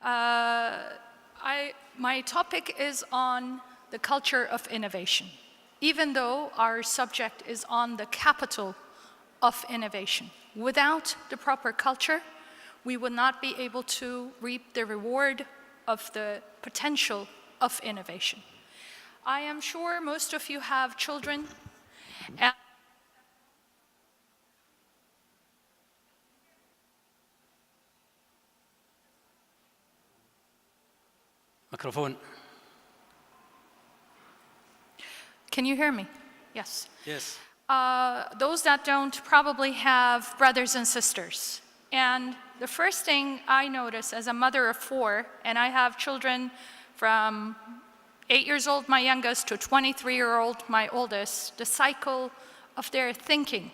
My topic is on the culture of innovation, even though our subject is on the capital of innovation. Without the proper culture, we would not be able to reap the reward of the potential of innovation. I am sure most of you have children. Microphone. Can you hear me? Yes. Yes. Those that don't probably have brothers and sisters. And the first thing I notice as a mother of 4, and I have children from 8 years old, my youngest, to 23-year-old, my oldest, the cycle of their thinking.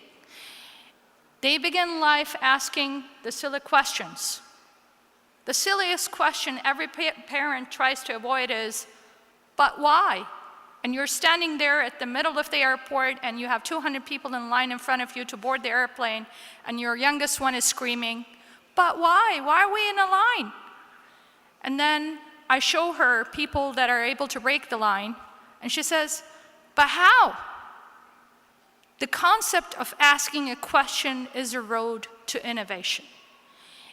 They begin life asking the silly questions. The silliest question every parent tries to avoid is, but why? And you're standing there at the middle of the airport and you have 200 people in line in front of you to board the airplane, and your youngest one is screaming, but why? Why are we in a line? And then I show her people that are able to break the line, and she says, but how? The concept of asking a question is a road to innovation.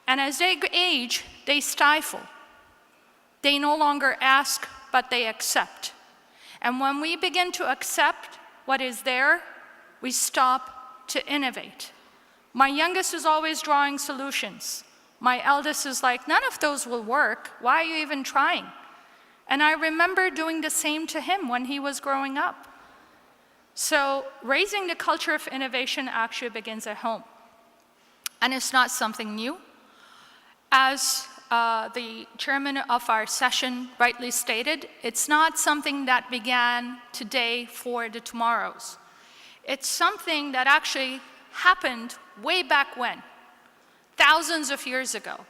And as they age, they stifle. They no longer ask, but they accept. And when we begin to accept what is there, we stop to innovate. My youngest is always drawing solutions. My eldest is like, none of those will work. Why are you even trying? And I remember doing the same to him when he was growing up. So raising the culture of innovation actually begins at home. And it's not something new. As the chairman of our session rightly stated, it's not something that began today for the tomorrows. It's something that actually happened way back when, thousands of years ago.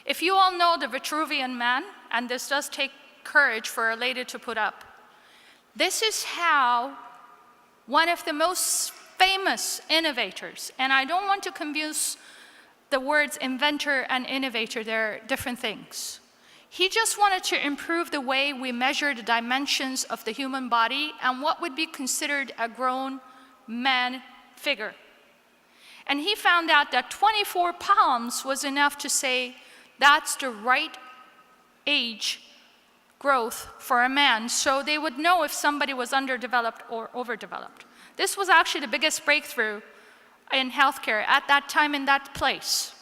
If you all know the Vitruvian Man, and this does take courage for a lady to put up, this is how one of the most famous innovators, and I don't want to confuse the words inventor and innovator, they're different things. He just wanted to improve the way we measure the dimensions of the human body and what would be considered a grown man figure. And he found out that 24 palms was enough to say that's the right age growth for a man, so they would know if somebody was underdeveloped or overdeveloped. This was actually the biggest breakthrough in healthcare at that time in that place.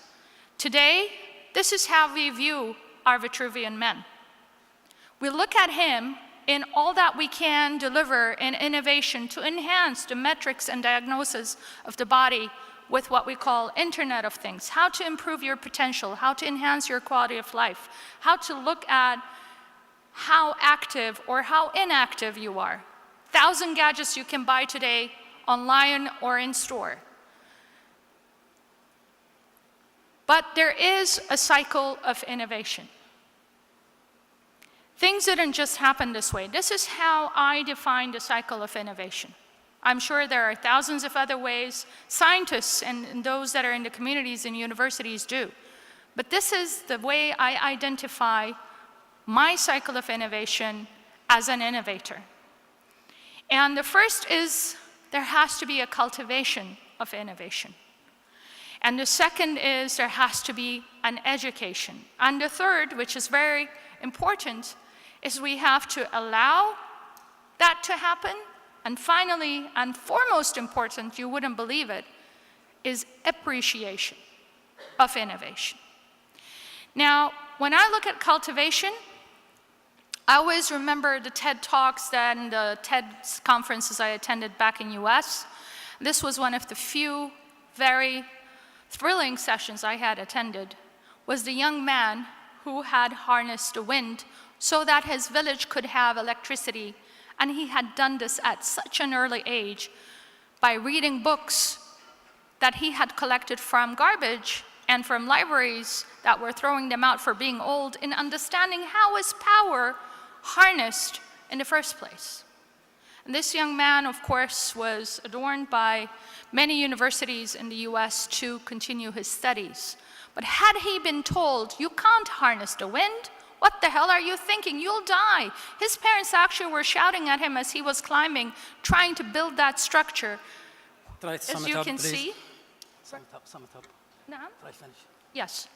Today, this is how we view our Vitruvian men. We look at him in all that we can deliver in innovation to enhance the metrics and diagnosis of the body with what we call Internet of Things, how to improve your potential, how to enhance your quality of life, how to look at how active or how inactive you are. 1,000 gadgets you can buy today online or in store. But there is a cycle of innovation. Things didn't just happen this way. This is how I define the cycle of innovation. I'm sure there are thousands of other ways scientists and those that are in the communities and universities do. But this is the way I identify my cycle of innovation as an innovator. And the first is there has to be a cultivation of innovation. And the second is there has to be an education. And the third, which is very important, is we have to allow that to happen. And finally, and foremost important, you wouldn't believe it, is appreciation of innovation. Now, when I look at cultivation, I always remember the TED Talks and the TED conferences I attended back in US. This was one of the few very thrilling sessions I had attended, was the young man who had harnessed the wind so that his village could have electricity. And he had done this at such an early age by reading books that he had collected from garbage and from libraries that were throwing them out for being old, in understanding how is power harnessed in the first place. And this young man, of course, was adorned by many universities in the US to continue his studies. But had he been told, you can't harness the wind, what the hell are you thinking? You'll die. His parents actually were shouting at him as he was climbing, trying to build that structure. As you can see. Sum it up. No? Try finish. Yes.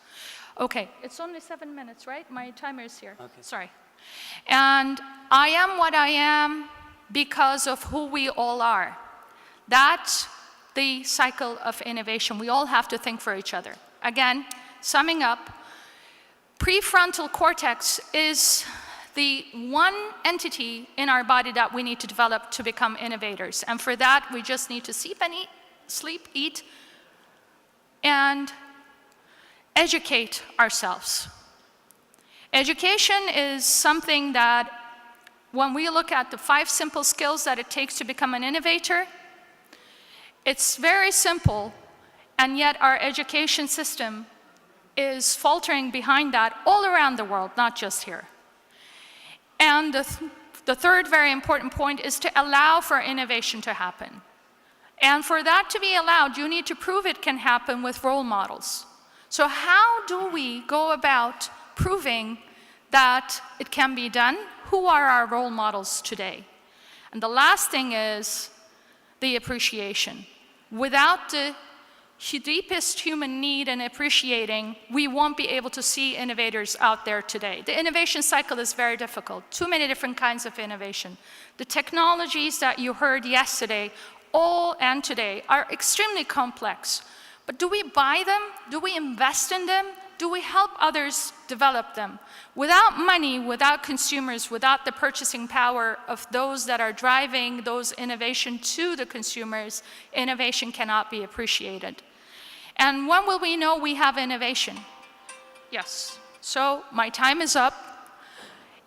Okay, it's only 7 minutes, right? My timer is here. Okay. Sorry. And I am what I am because of who we all are. That's the cycle of innovation. We all have to think for each other. Again, summing up, prefrontal cortex is the one entity in our body that we need to develop to become innovators. And for that, we just need to sleep, eat, and educate ourselves. Education is something that, when we look at the 5 simple skills that it takes to become an innovator, it's very simple, and yet our education system is faltering behind that all around the world, not just here. And the third very important point is to allow for innovation to happen. And for that to be allowed, you need to prove it can happen with role models. So how do we go about proving that it can be done? Who are our role models today? And the last thing is the appreciation. Without the deepest human need and appreciating, we won't be able to see innovators out there today. The innovation cycle is very difficult. Too many different kinds of innovation. The technologies that you heard yesterday, all and today, are extremely complex. But do we buy them? Do we invest in them? Do we help others develop them? Without money, without consumers, without the purchasing power of those that are driving those innovation to the consumers, innovation cannot be appreciated. And when will we know we have innovation? Yes. So my time is up.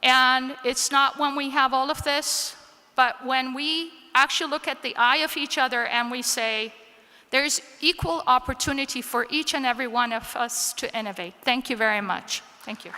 And it's not when we have all of this, but when we actually look at the eye of each other and we say, there's equal opportunity for each and every one of us to innovate. Thank you very much. Thank you.